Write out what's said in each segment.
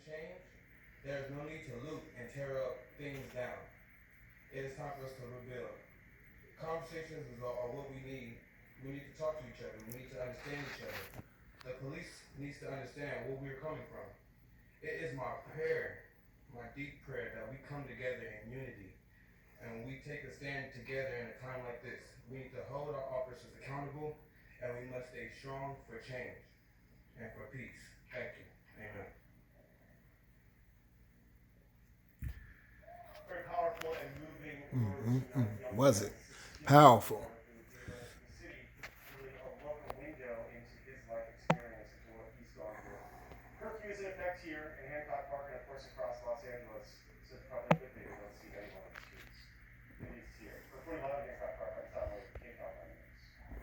change, there is no need to loot and tear up things down. It is time for us to rebuild. Conversations are what we need. We need to talk to each other. We need to understand each other. The police needs to understand where we're coming from. It is my prayer, my deep prayer, that we come together in unity. And when we take a stand together in a time like this, we need to hold our officers accountable, and we must stay strong for change and for peace. Thank you. Amen. Very powerful and moving words tonight. Was it powerful? Who gave us the city really a welcome window into his life experience, into what he's gone through. Curfew is in effect here in Hancock Park and of course across Los Angeles. So it's probably a good thing we don't see anyone on the streets. Maybe it's here. Reporting live in Hancock Park, I'm Tom Lee, KCON News.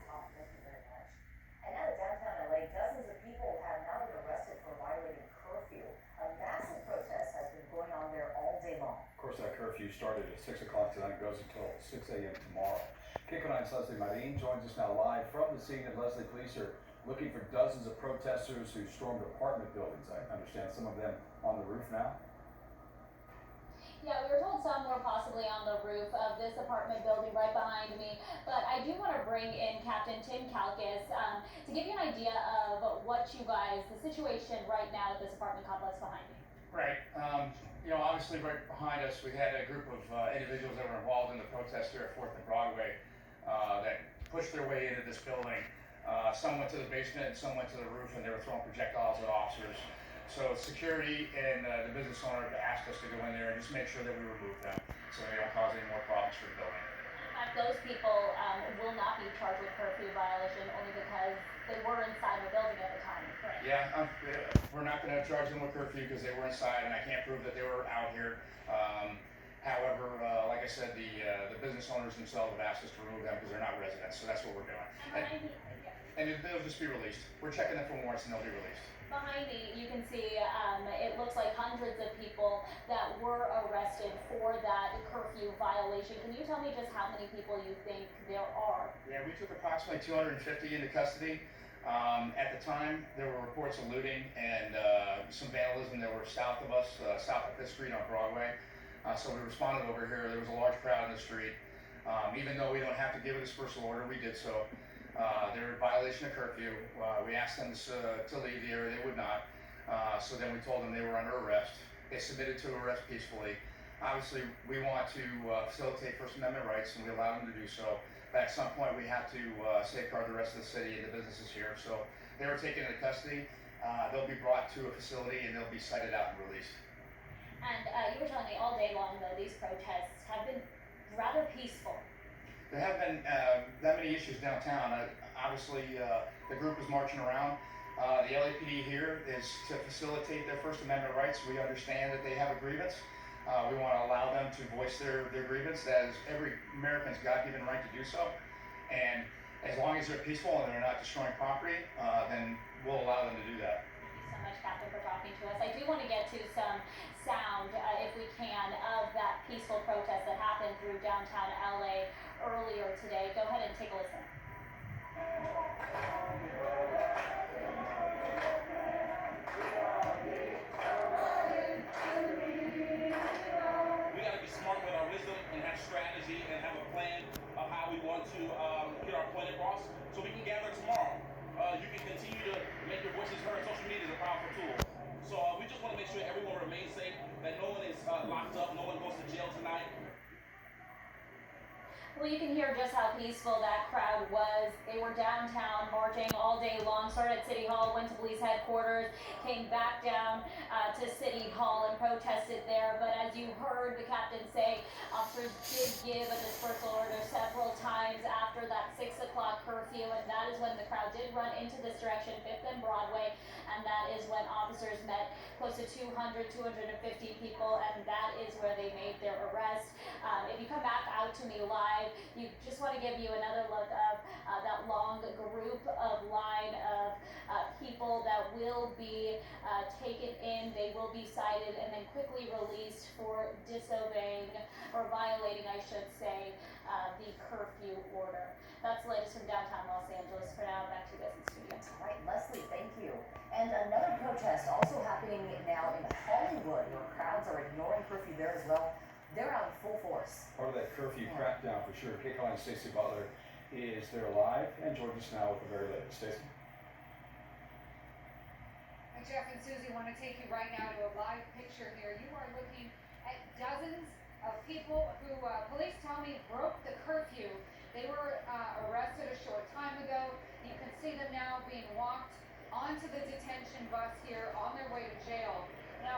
Tom, thank you very much. And now to downtown LA, dozens of people have now been arrested for violating curfew. A massive protest has been going on there all day long. Of course, that curfew started at 6 o'clock tonight, goes until 6 a.m. tomorrow. KCON9's Leslie Marin joins us now live from the scene. And Leslie, police are looking for dozens of protesters who stormed apartment buildings. I understand some of them on the roof now. Yeah, we were told some were possibly on the roof of this apartment building right behind me. But I do want to bring in Captain Tim Kalkis to give you an idea of what you guys, the situation right now at this apartment complex behind me. Right. Obviously right behind us, we had a group of individuals that were involved in the protest here at 4th and Broadway that pushed their way into this building. Some went to the basement, some went to the roof, and they were throwing projectiles at officers. So security and the business owner asked us to go in there and just make sure that we remove them so they don't cause any more problems for the building. Those people will not be charged with curfew violation only because they were inside the building at the time, correct? Yeah, we're not going to charge them with curfew because they were inside, and I can't prove that they were out here. However, like I said, the business owners themselves have asked us to remove them because they're not residents, so that's what we're doing. And they'll just be released. We're checking them for warrants, and they'll be released. Behind me, you can see it looks like hundreds of people that were arrested for that curfew violation. Can you tell me just how many people you think there are? Yeah, we took approximately 250 into custody. At the time, there were reports of looting and some vandalism that were south of us, south of 5th Street on Broadway. So we responded over here. There was a large crowd in the street. Even though we don't have to give a dispersal order, we did so. They're in violation of curfew. We asked them to leave the area. They would not. So then we told them they were under arrest. They submitted to arrest peacefully. Obviously, we want to facilitate First Amendment rights, and we allow them to do so. But at some point, we have to safeguard the rest of the city and the businesses here. So they were taken into custody. They'll be brought to a facility, and they'll be cited out and released. And you were telling me all day long, though, these protests have been rather peaceful. There have been that many issues downtown. Obviously, the group is marching around. The LAPD here is to facilitate their First Amendment rights. We understand that they have a grievance. We want to allow them to voice their grievance. That is every American's God-given right to do so. And as long as they're peaceful and they're not destroying property, then we'll allow them to do that. Thank you so much, Captain, for talking to us. I do want to get to some sound, if we can, of that peaceful protest that happened through downtown LA earlier today. Go ahead and take a listen. We got to be smart with our wisdom and have strategy and have a plan of how we want to get our point across so we can gather tomorrow. You can continue to make your voices heard. Social media is a powerful tool. So we just want to make sure everyone remains safe, that no one is locked up, no one goes to jail tonight. Well, you can hear just how peaceful that crowd was. They were downtown marching all day long, started at City Hall, went to police headquarters, came back down to City Hall and protested there. But as you heard the captain say, officers did give a dispersal order several times after that 6 o'clock curfew, and that is when the crowd did run into this direction, 5th and Broadway, and that is when officers met close to 200, 250 people, and that is where they made their arrest. If you come back out to me live, you just want to give you another look of that long group of line of people that will be taken in. They will be cited and then quickly released for disobeying or violating, I should say, the curfew order. That's the latest from downtown Los Angeles. For now, back to you guys in the studio. All right, Leslie, thank you. And another protest also happening now in Hollywood, where crowds are ignoring curfew there as well. They're out in full force. Part of that curfew crackdown for sure. KCAL9 Stacey Butler is there live and joins us now with the very latest. Stacey. Jeff and Susie want to take you right now to a live picture here. You are looking at dozens of people who police tell me broke the curfew. They were arrested a short time ago. You can see them now being walked onto the detention bus here on their way to jail.